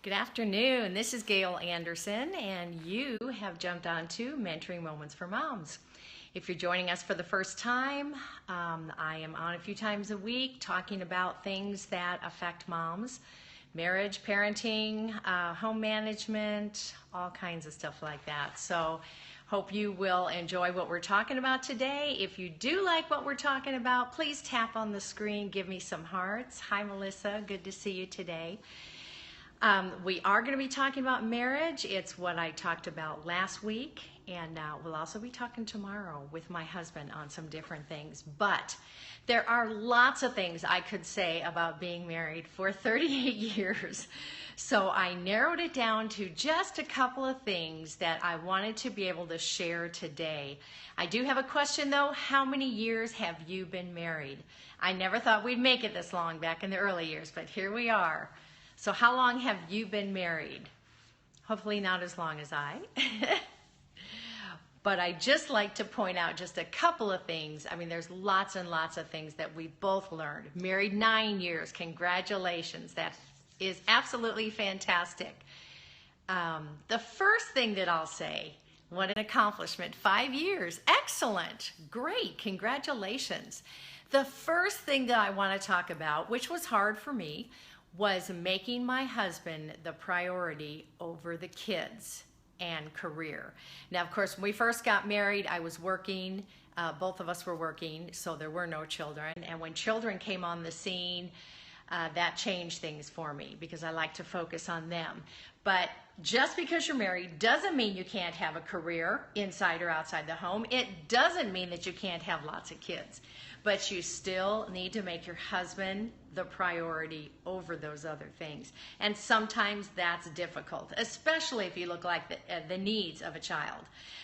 Good afternoon. This is Gail Anderson, and you have jumped onto Mentoring Moments for Moms. If you're joining us for the first time, I am on a few times a week talking about things that affect moms, marriage, parenting, home management, all kinds of stuff like that. So hope you will enjoy what we're talking about today. If you do like what we're talking about, please tap on the screen, give me some hearts. Hi, Melissa. Good to see you today. We are going to be talking about marriage. It's what I talked about last week, and we'll also be talking tomorrow with my husband on some different things. But there are lots of things I could say about being married for 38 years. So I narrowed it down to just a couple of things that I wanted to be able to share today. I do have a question though. How many years have you been married? I never thought we'd make it this long back in the early years, but here we are. So how long have you been married? Hopefully not as long as I. But I just like to point out just a couple of things. I mean, there's lots and lots of things that we both learned. Married 9 years, congratulations. That is absolutely fantastic. The first thing that I'll say, what an accomplishment, 5 years, excellent, great, congratulations. The first thing that I want to talk about, which was hard for me, was making my husband the priority over the kids and career. Now, of course, when we first got married, I was working, both of us were working, so there were no children. And when children came on the scene, that changed things for me because I like to focus on them. But just because you're married doesn't mean you can't have a career inside or outside the home. It doesn't mean that you can't have lots of kids. But you still need to make your husband the priority over those other things. And sometimes that's difficult, especially if you look like the needs of a child.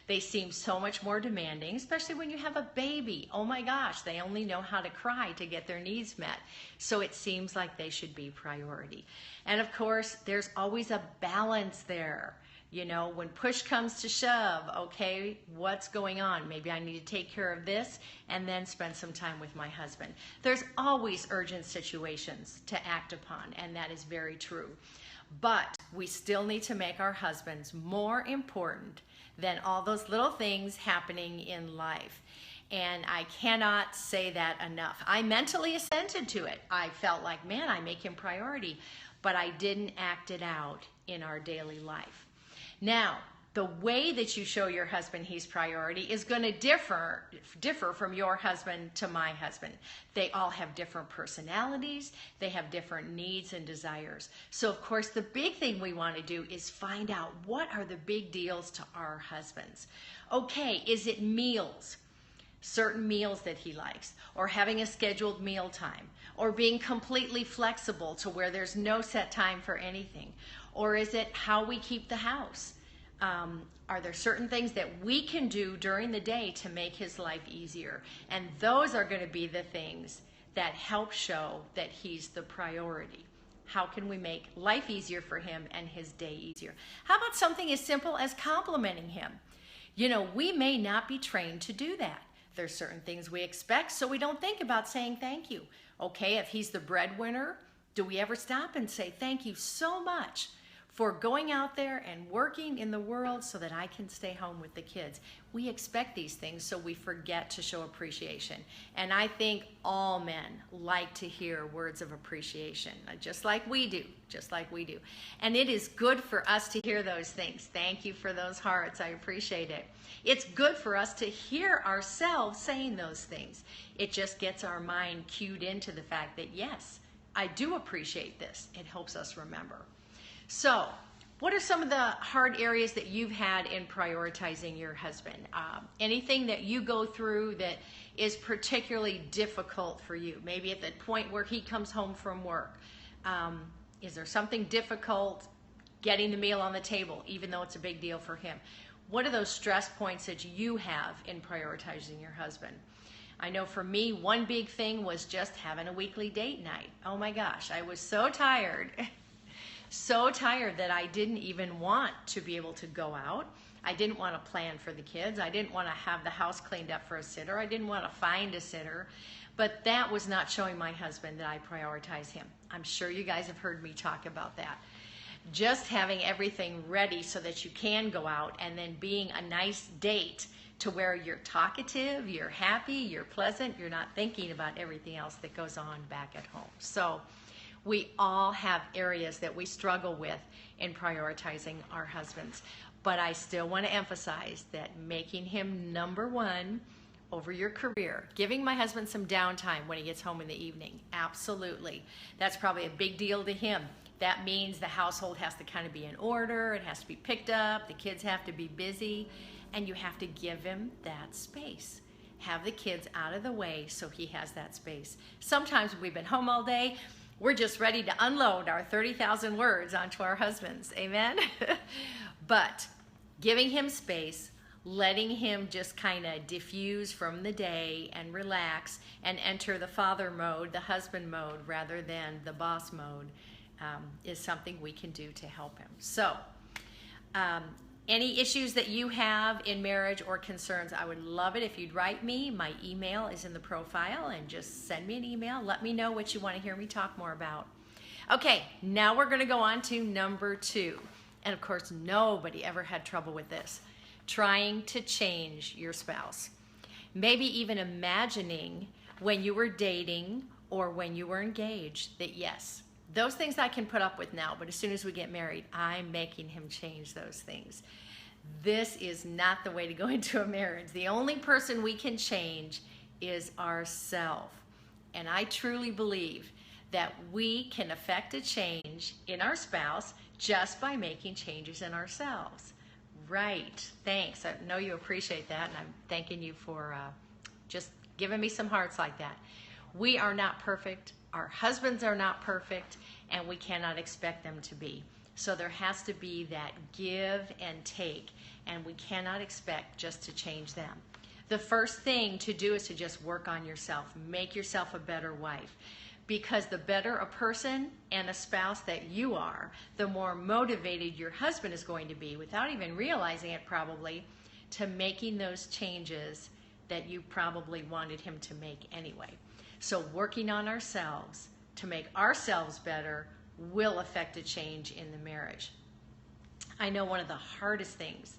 They seem so much more demanding, especially when you have a baby. Oh my gosh, they only know how to cry to get their needs met. So it seems like they should be priority. And of course, there's always a balance there. You know, when push comes to shove, okay, what's going on? Maybe I need to take care of this and then spend some time with my husband. There's always urgent situations to act upon, and that is very true. But we still need to make our husbands more important than all those little things happening in life. And I cannot say that enough. I mentally assented to it. I felt like, man, I make him priority, but I didn't act it out in our daily life. Now, the way that you show your husband he's priority is going to differ from your husband to my husband. They all have different personalities. They have different needs and desires. So, of course, the big thing we want to do is find out what are the big deals to our husbands. Okay, is it meals? Certain meals that he likes, or having a scheduled meal time, or being completely flexible to where there's no set time for anything, or is it how we keep the house? Are there certain things that we can do during the day to make his life easier? And those are going to be the things that help show that he's the priority. How can we make life easier for him and his day easier? How about something as simple as complimenting him? You know, we may not be trained to do that. There's certain things we expect, so we don't think about saying thank you. Okay, if he's the breadwinner, do we ever stop and say thank you so much for going out there and working in the world so that I can stay home with the kids? We expect these things, so we forget to show appreciation. And I think all men like to hear words of appreciation, just like we do, And it is good for us to hear those things. Thank you for those hearts. I appreciate it. It's good for us to hear ourselves saying those things. It just gets our mind cued into the fact that, yes, I do appreciate this. It helps us remember. So, what are some of the hard areas that you've had in prioritizing your husband? Anything that you go through that is particularly difficult for you? Maybe at the point where he comes home from work. Is there something difficult getting the meal on the table, even though it's a big deal for him? What are those stress points that you have in prioritizing your husband? I know for me, one big thing was just having a weekly date night. Oh my gosh, I was so tired. So tired that I didn't even want to be able to go out. I didn't want to plan for the kids. I didn't want to have the house cleaned up for a sitter. I didn't want to find a sitter. But that was not showing my husband that I prioritize him. I'm sure you guys have heard me talk about that. just having everything ready so that you can go out, and then being a nice date to where you're talkative, you're happy, you're pleasant, you're not thinking about everything else that goes on back at home. So we all have areas that we struggle with in prioritizing our husbands. But I still want to emphasize that making him number one over your career, giving my husband some downtime when he gets home in the evening, absolutely. That's probably a big deal to him. That means the household has to kind of be in order, it has to be picked up, the kids have to be busy, and you have to give him that space. Have the kids out of the way so he has that space. Sometimes we've been home all day, we're just ready to unload our 30,000 words onto our husbands, amen? But giving him space, letting him just kind of diffuse from the day and relax and enter the father mode, the husband mode, rather than the boss mode, is something we can do to help him. So, any issues that you have in marriage or concerns, I would love it if you'd write me. My email is in the profile, and just send me an email. Let me know what you want to hear me talk more about. Okay, now we're going to go on to number 2. And of course, nobody ever had trouble with this. Trying to change your spouse. Maybe even imagining when you were dating or when you were engaged that yes, those things I can put up with now, but as soon as we get married, I'm making him change those things. This is not the way to go into a marriage. The only person we can change is ourselves. And I truly believe that we can affect a change in our spouse just by making changes in ourselves. Right, thanks. I know you appreciate that, and I'm thanking you for just giving me some hearts like that. We are not perfect. Our husbands are not perfect, and we cannot expect them to be. So there has to be that give and take, and we cannot expect just to change them. The first thing to do is to just work on yourself. Make yourself a better wife. Because the better a person and a spouse that you are, the more motivated your husband is going to be, without even realizing it probably, to making those changes that you probably wanted him to make anyway. So working on ourselves to make ourselves better will affect a change in the marriage. I know one of the hardest things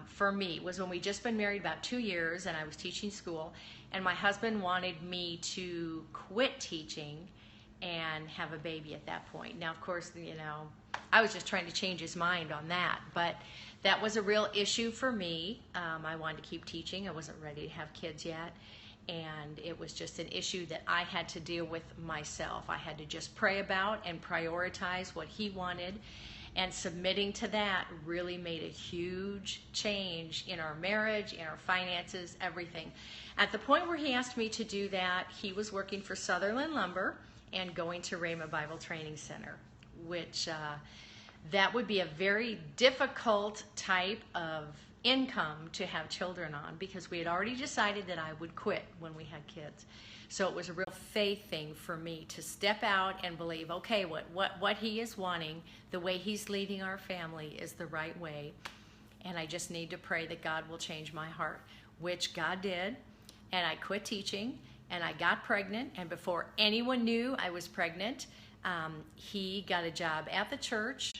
for me was when we just been married about 2 years and I was teaching school, and my husband wanted me to quit teaching and have a baby at that point. Now, of course, I was just trying to change his mind on that, but that was a real issue for me. I wanted to keep teaching. I wasn't ready to have kids yet, and it was just an issue that I had to deal with myself. I had to just pray about and prioritize what he wanted, and submitting to that really made a huge change in our marriage, in our finances, everything. At the point where he asked me to do that, he was working for Sutherland Lumber and going to Rhema Bible Training Center, which that would be a very difficult type of income to have children on, because we had already decided that I would quit when we had kids. So it was a real faith thing for me to step out and believe, okay, what he is wanting, the way he's leading our family is the right way. And I just need to pray that God will change my heart, which God did. And I quit teaching, and I got pregnant. And before anyone knew I was pregnant, he got a job at the church.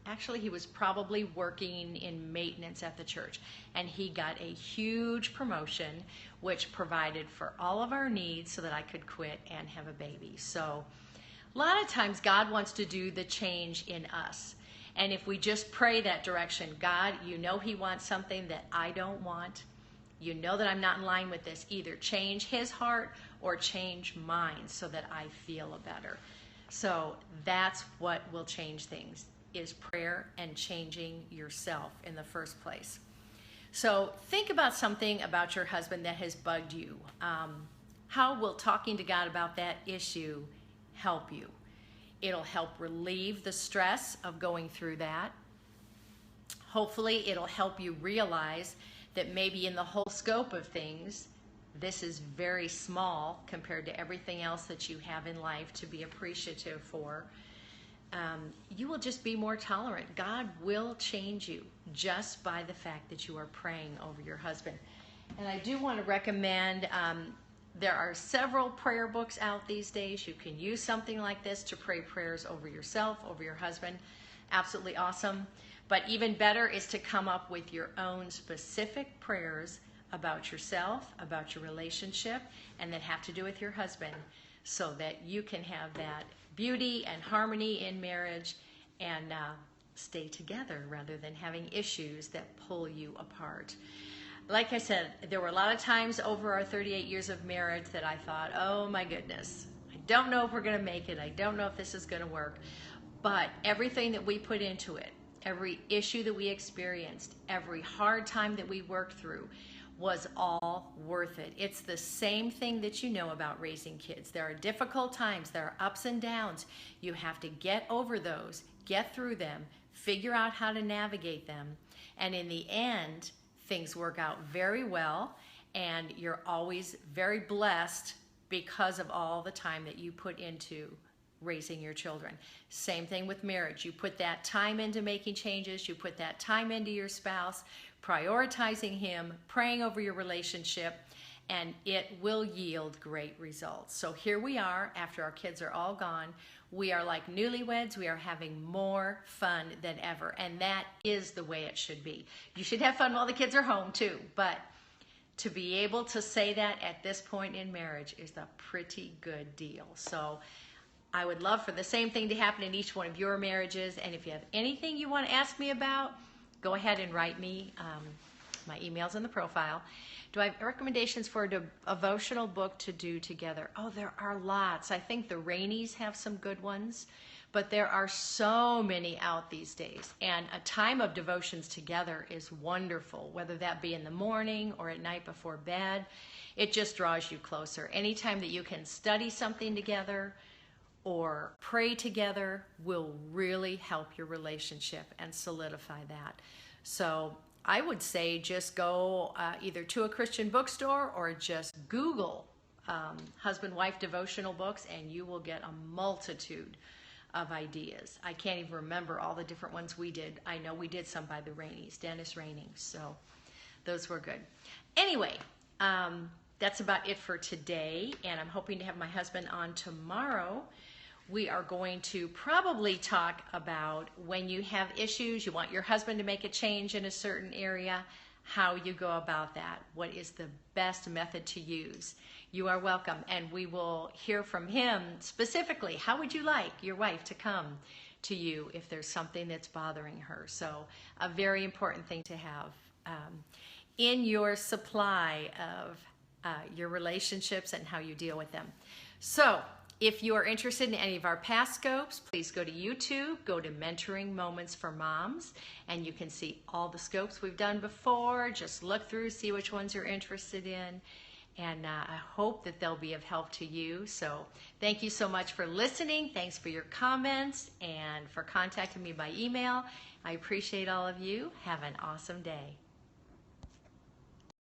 Actually, he was probably working in maintenance at the church, and he got a huge promotion, which provided for all of our needs so that I could quit and have a baby. So a lot of times God wants to do the change in us. And if we just pray that direction, God, you know he wants something that I don't want. You know that I'm not in line with this. Either change his heart or change mine so that I feel better. So that's what will change things, is prayer and changing yourself in the first place. So think about something about your husband that has bugged you. How will talking to God about that issue help you? It'll help relieve the stress of going through that. Hopefully it'll help you realize that maybe in the whole scope of things, this is very small compared to everything else that you have in life to be appreciative for. You will just be more tolerant. God will change you just by the fact that you are praying over your husband. And I do want to recommend There are several prayer books out these days. You can use something like this to pray prayers over yourself, over your husband. Absolutely awesome. But even better is to come up with your own specific prayers about yourself, about your relationship, and that have to do with your husband, so that you can have that beauty and harmony in marriage and stay together rather than having issues that pull you apart. Like I said, there were a lot of times over our 38 years of marriage that I thought, oh my goodness, I don't know if we're going to make it. I don't know if this is going to work. But everything that we put into it, every issue that we experienced, every hard time that we worked through was all worth it. It's the same thing that you know about raising kids. There are difficult times, there are ups and downs. You have to get over those, get through them, figure out how to navigate them. And in the end, things work out very well, and you're always very blessed because of all the time that you put into raising your children. Same thing with marriage. You put that time into making changes, you put that time into your spouse, prioritizing him, praying over your relationship, and it will yield great results. So here we are, after our kids are all gone. We are like newlyweds. We are having more fun than ever, and that is the way it should be. You should have fun while the kids are home too, but to be able to say that at this point in marriage is a pretty good deal. So I would love for the same thing to happen in each one of your marriages, and if you have anything you want to ask me about, go ahead and write me. My email's in the profile. Do I have recommendations for a devotional book to do together? Oh, there are lots. I think the Rainies have some good ones, but there are so many out these days. And a time of devotions together is wonderful, whether that be in the morning or at night before bed. It just draws you closer. Anytime that you can study something together or pray together will really help your relationship and solidify that. So I would say just go either to a Christian bookstore or just Google husband-wife devotional books, and you will get a multitude of ideas. I can't even remember all the different ones we did. I know we did some by the Rainies, Dennis Raining, so those were good. Anyway, that's about it for today, and I'm hoping to have my husband on tomorrow. We are going to probably talk about when you have issues, you want your husband to make a change in a certain area, how you go about that. What is the best method to use? You are welcome, and we will hear from him specifically. How would you like your wife to come to you if there's something that's bothering her? So a very important thing to have in your supply of your relationships and how you deal with them. So if you are interested in any of our past scopes, please go to YouTube, go to Mentoring Moments for Moms, and you can see all the scopes we've done before. Just look through, see which ones you're interested in, and I hope that they'll be of help to you. So thank you so much for listening. Thanks for your comments and for contacting me by email. I appreciate all of you. Have an awesome day.